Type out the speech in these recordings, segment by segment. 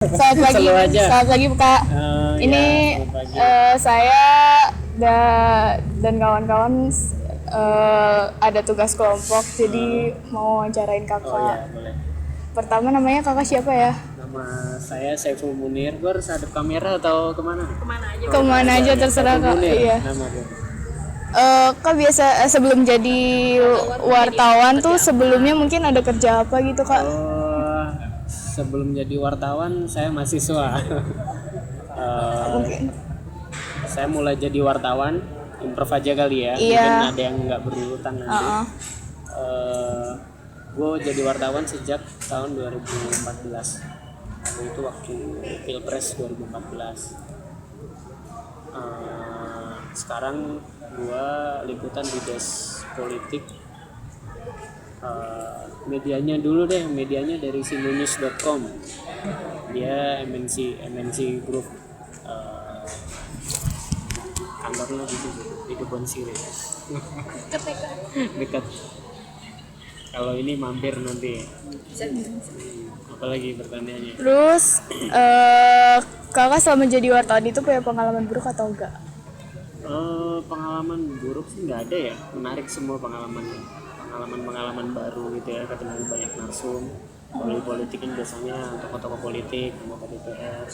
Selamat pagi. Selalu aja. Selamat pagi Kak. Ini Ya, selamat pagi. saya dan kawan-kawan ada tugas kelompok, jadi mau wawancarain Oh Kakak. ya, boleh. Pertama namanya Kakak siapa ya? Nama saya Saiful Munir. Gue harus hadap kamera atau kemana? Kemana aja terserah Saiful Kak. Munir, Iya. nama gue. Kak biasa sebelum jadi wartawan tuh sebelumnya mungkin ada kerja apa gitu Kak? Oh, sebelum jadi wartawan saya mahasiswa. Mungkin. Saya mulai jadi wartawan, improv aja kali ya. Iya. Mungkin ada yang nggak berurutan nanti. Gue jadi wartawan sejak tahun 2014. Itu waktu Pilpres 2014. Sekarang gue liputan di desk politik. Medianya dulu deh, medianya dari sindonews.com. Dia MNC Group. Kantornya di Kebon Sirih. Dekat. Kalau ini mampir nanti. Apalagi pertanyaannya? Terus Kakak selama jadi wartawan itu punya pengalaman buruk atau enggak? Pengalaman buruk sih nggak ada ya, menarik semua pengalamannya, pengalaman baru gitu ya, ketemu banyak narsum. Kalau di politik kan biasanya tokoh-tokoh politik, anggota DPR,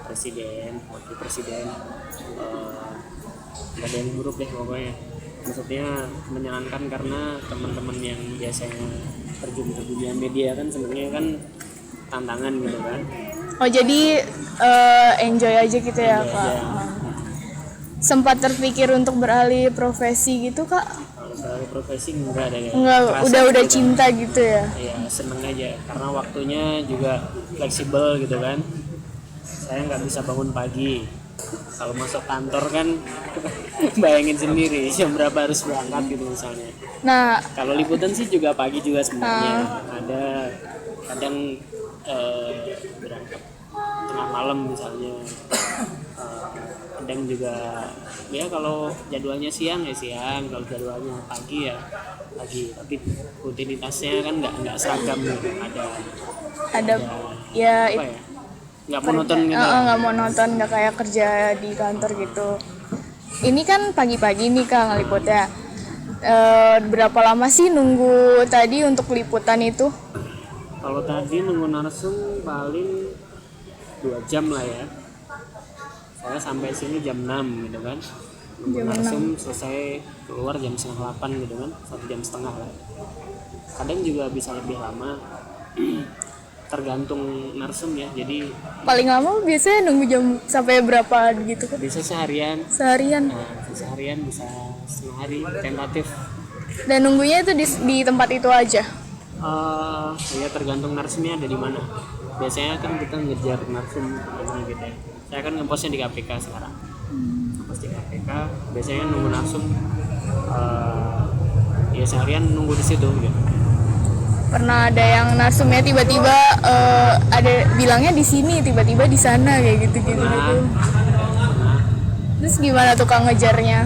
presiden, wakil presiden, nggak ada yang buruk deh pokoknya. Maksudnya menyenangkan karena teman-teman yang biasanya terjun ke dunia media kan sebenarnya kan tantangan gitu kan. Oh jadi enjoy aja gitu ya Enjoy Kak? aja. Sempat terpikir untuk beralih profesi gitu Kak? Kalau soal profesi enggak ada ya. Enggak, Kerasa udah gitu. cinta gitu ya? Ya seneng aja karena waktunya juga fleksibel gitu kan. Saya nggak bisa bangun pagi, kalau masuk kantor kan bayangin sendiri jam berapa harus berangkat gitu misalnya. Nah, Kalau liputan sih juga pagi juga sebenarnya, ada kadang berangkat tengah malam misalnya. Kadang juga ya kalau jadwalnya siang ya siang, kalau jadwalnya pagi ya pagi, tapi rutinitasnya kan nggak seragam gitu. ada ya Apa ya, nggak monoton gitu. nggak monoton, nggak kayak kerja di kantor gitu. Ini kan pagi-pagi nih Kak ngeliputnya. Berapa lama sih nunggu tadi untuk liputan itu? Kalau tadi nunggu narsum paling 2 jam lah ya. Saya sampai sini jam 6 gitu kan. Nunggu narsum selesai keluar jam 7:30 gitu kan, 1,5 jam lah. Kadang juga bisa lebih lama. Tergantung narsum ya. Jadi Paling lama biasanya nunggu jam sampai berapa gitu Kak? bisa seharian. Seharian. Nah, bisa seharian, bisa setengah hari tentatif. Dan nunggunya itu di tempat itu aja. Ya tergantung narsumnya ada di mana. Biasanya kan kita ngejar narsum mana gitu ya. Saya kan ngepostnya di KPK sekarang. Ngepost di KPK, biasanya nunggu narsum. Ya seharian nunggu di situ gitu. Pernah ada yang narsumnya tiba-tiba ada bilangnya di sini, tiba-tiba di sana kayak gitu-gitu gitu. Terus gimana tuh Kak ngejarnya?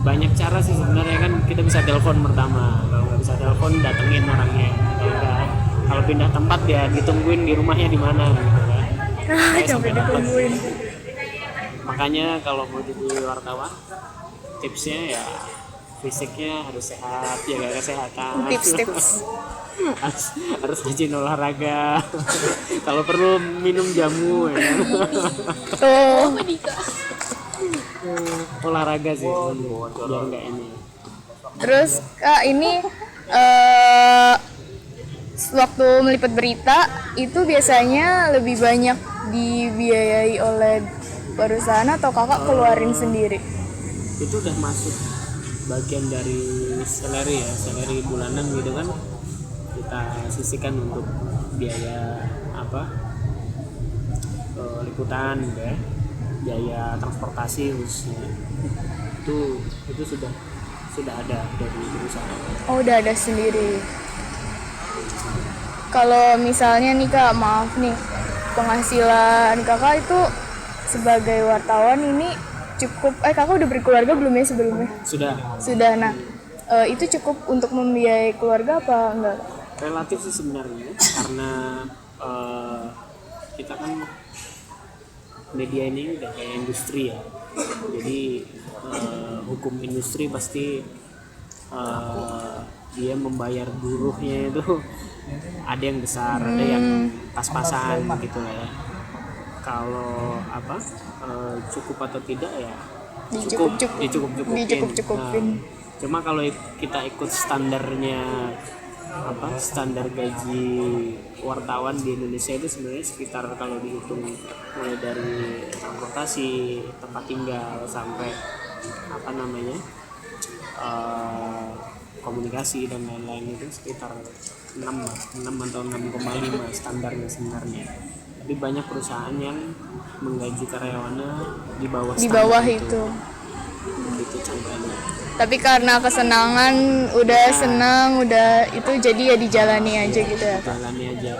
Banyak cara sih sebenarnya kan. Kita bisa telepon pertama, kalau nggak bisa telepon datengin orangnya. Kalau pindah tempat ya ditungguin di rumahnya di mana gitu kan. Sampai ditungguin. Makanya kalau mau jadi wartawan, tipsnya ya fisiknya harus sehat, jaga kesehatan. Tips-tips. harus rajin olahraga. Kalau perlu minum jamu ya. Oh, Olahraga sih biar nggak ini. terus Kak ini waktu meliput berita itu biasanya lebih banyak dibiayai oleh perusahaan atau Kakak keluarin sendiri? Itu udah masuk bagian dari salary ya, salary bulanan gitu kan, kita sisihkan untuk biaya liputan gitu ya, biaya transportasi khususnya. Itu sudah ada dari perusahaan. Oh, udah ada sendiri. Kalau misalnya nih Kak, maaf nih, penghasilan Kakak itu sebagai wartawan ini cukup, Kakak udah berkeluarga belum ya sebelumnya? Sudah. Nah, itu cukup untuk membiayai keluarga apa enggak? Relatif sih sebenarnya, karena kita kan media ini udah kayak industri ya, jadi hukum industri pasti dia membayar buruhnya itu ada yang besar, ada yang pas-pasan gitu lah ya. Kalau cukup atau tidak ya dicukup-cukupin. Cuma kalau kita ikut standarnya standar gaji wartawan di Indonesia itu sebenarnya sekitar, kalau dihitung mulai dari transportasi, tempat tinggal, sampai komunikasi dan lain-lain itu sekitar 6 atau 6,5 standarnya sebenarnya. Tapi banyak perusahaan yang menggaji karyawannya di bawah itu. Itu contohnya. Tapi karena kesenangan, udah senang, udah itu, jadi ya dijalani aja gitu ya Kak. Jalani aja.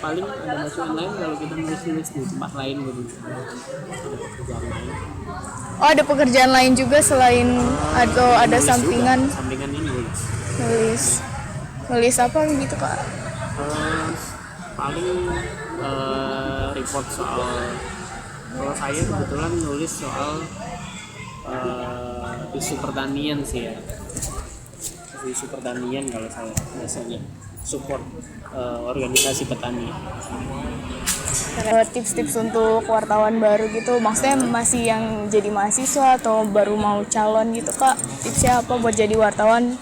Paling ada masukan lain kalau kita nulis di tempat lain gitu. Ada pekerjaan lain. Oh, ada pekerjaan lain juga selain atau ada sampingan? Juga. Sampingan ini Nulis apa gitu Kak? Paling report soal, kalau saya kebetulan nulis soal isu pertanian sih ya. Isu pertanian kalau saya biasanya support organisasi petani. Tips-tips untuk wartawan baru gitu, maksudnya masih yang jadi mahasiswa atau baru mau calon gitu Kak, tipsnya apa buat jadi wartawan,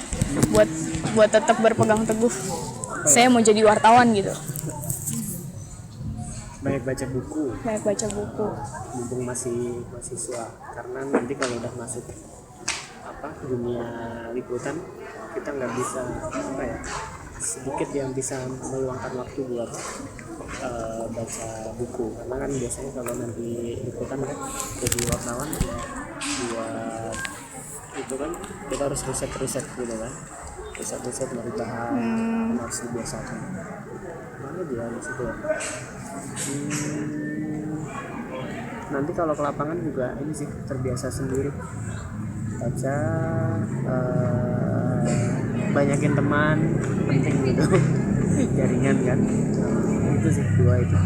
buat tetap berpegang teguh saya mau jadi wartawan gitu? Banyak baca buku mumpung masih mahasiswa, karena nanti kalau udah masuk dunia liputan kita nggak bisa sedikit yang bisa meluangkan waktu buat baca buku, karena kan biasanya kalau nanti liputan kan jadi wartawan ya buat itu kan kita harus riset gitu kan, riset dari bahan harus dibiasakan. Mana dia di situ ya? Nanti kalau ke lapangan juga ini sih terbiasa sendiri baca, banyakin teman, penting gitu. Jaringan kan, itu sih dua itu.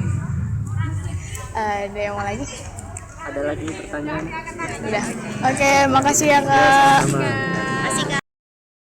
Ada yang mau lagi? Ada lagi pertanyaan? Udah. Oke, makasih ya Kak. Sama.